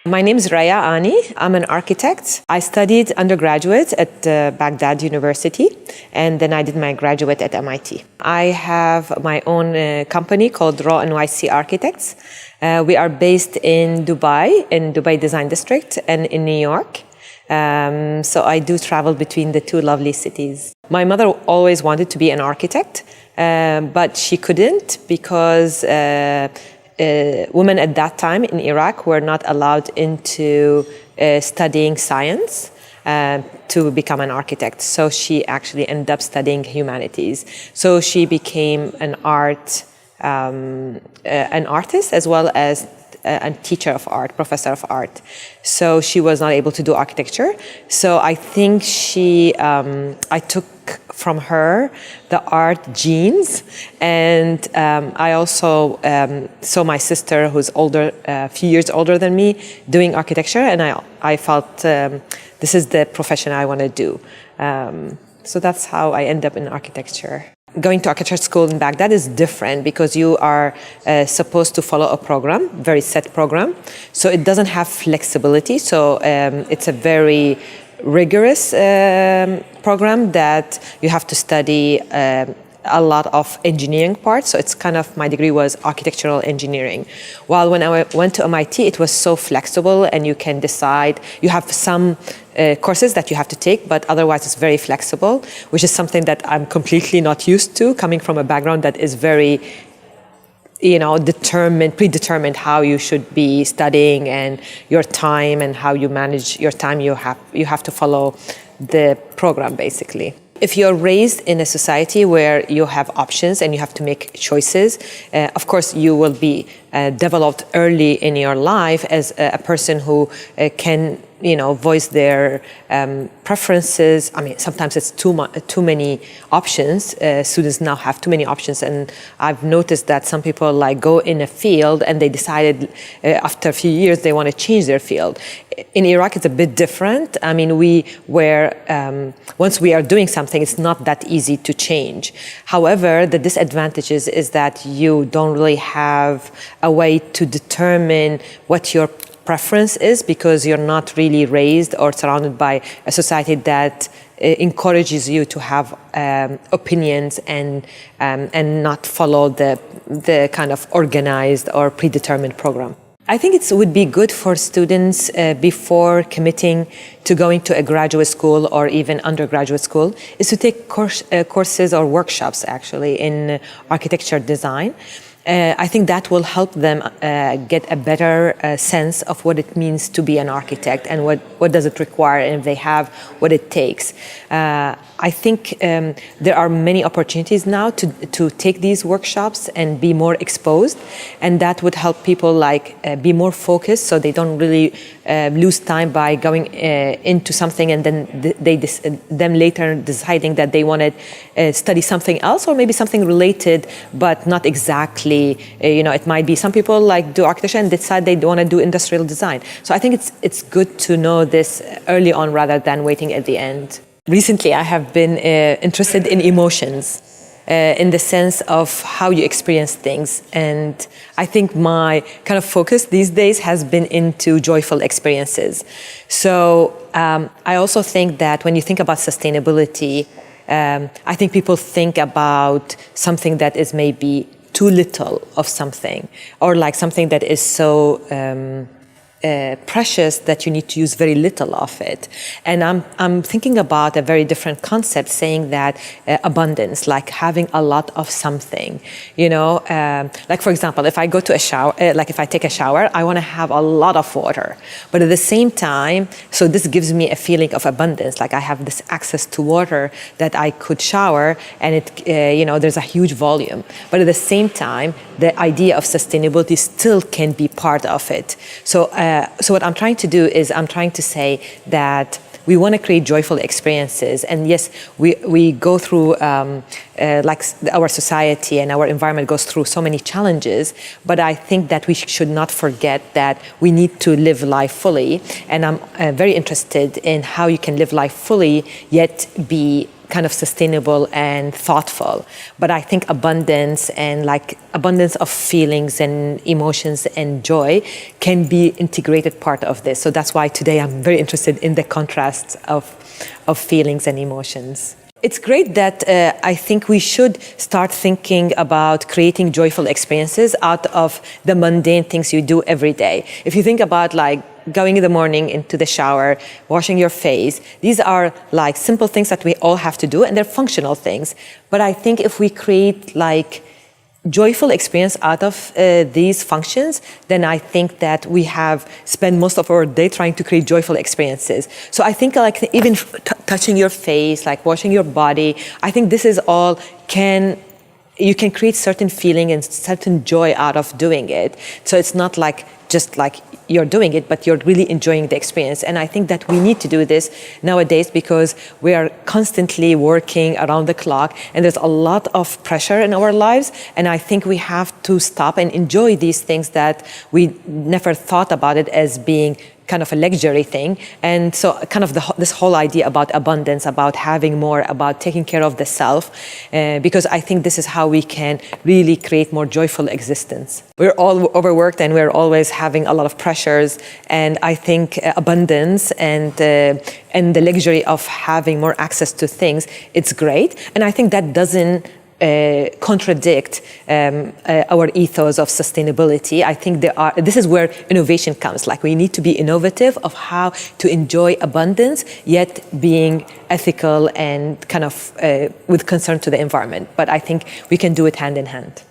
My name is Raya Ani. I'm an architect. I studied undergraduate at Baghdad University, and then I did my graduate at MIT. I have my own company called Raya Ani Architects. We are based in Dubai Design District, and in New York. So I do travel between the two lovely cities. My mother always wanted to be an architect, but she couldn't because women at that time in Iraq were not allowed into studying science to become an architect. So she actually ended up studying humanities. So she became an artist as well as a teacher of art, professor of art. So she was not able to do architecture. So I think I took from her the art genes, and I also saw my sister, who's a few years older than me, doing architecture, and I felt this is the profession I want to do. So that's how I end up in architecture. Going to architecture school in Baghdad is different because you are supposed to follow a program, very set program. So it doesn't have flexibility. So it's a very rigorous program that you have to study a lot of engineering parts. So it's kind of, my degree was architectural engineering. While when I went to MIT, it was so flexible, and you can decide, you have some courses that you have to take, but otherwise it's very flexible, which is something that I'm completely not used to, coming from a background that is very, predetermined how you should be studying and your time and how you manage your time. You have to follow the program, basically. If you're raised in a society where you have options and you have to make choices, of course you will be developed early in your life as a person who can voice their preferences. I mean, sometimes it's too many options. Students now have too many options, and I've noticed that some people go in a field and they decided after a few years they want to change their field. In Iraq, it's a bit different. I mean, once we are doing something, it's not that easy to change. However, the disadvantages is that you don't really have a way to determine what your preference is, because you're not really raised or surrounded by a society that encourages you to have opinions and not follow the kind of organized or predetermined program. I think it would be good for students before committing to going to a graduate school or even undergraduate school is to take courses or workshops actually in architecture design. I think that will help them get a better sense of what it means to be an architect and what does it require, and if they have what it takes. I think there are many opportunities now to take these workshops and be more exposed, and that would help people be more focused, so they don't really lose time by going into something and then them later deciding that they want to study something else or maybe something related but not exactly. It might be some people do architecture and decide they want to do industrial design. So I think it's good to know this early on rather than waiting at the end. Recently, I have been interested in emotions in the sense of how you experience things. And I think my kind of focus these days has been into joyful experiences. So I also think that when you think about sustainability, I think people think about something that is maybe too little of something, or something that is so precious that you need to use very little of it. And I'm thinking about a very different concept, saying that abundance, like having a lot of something, for example, if I go to a shower, if I take a shower, I want to have a lot of water, but at the same time, so this gives me a feeling of abundance, I have this access to water that I could shower, and there's a huge volume, but at the same time, the idea of sustainability still can be part of it. So what I'm trying to do is I'm trying to say that we want to create joyful experiences, and yes, we go through our society and our environment goes through so many challenges, but I think that we should not forget that we need to live life fully, and I'm very interested in how you can live life fully yet be kind of sustainable and thoughtful. But I think abundance and like abundance of feelings and emotions and joy can be integrated part of this. So that's why today I'm very interested in the contrasts of feelings and emotions. It's great that I think we should start thinking about creating joyful experiences out of the mundane things you do every day. If you think about like going in the morning into the shower, washing your face, these are like simple things that we all have to do, and they're functional things. But I think if we create like joyful experience out of these functions, then I think that we have spent most of our day trying to create joyful experiences. So I think like even touching your face, like washing your body, I think this is all you can create certain feeling and certain joy out of doing it. So it's not like just like you're doing it, but you're really enjoying the experience. And I think that we need to do this nowadays because we are constantly working around the clock and there's a lot of pressure in our lives. And I think we have to stop and enjoy these things that we never thought about it as being kind of a luxury thing. And so kind of this whole idea about abundance, about having more, about taking care of the self, because I think this is how we can really create more joyful existence. We're all overworked and we're always having a lot of pressures. And I think abundance and the luxury of having more access to things, it's great. And I think that doesn't contradict our ethos of sustainability. I think this is where innovation comes. Like we need to be innovative of how to enjoy abundance, yet being ethical and kind of with concern to the environment. But I think we can do it hand in hand.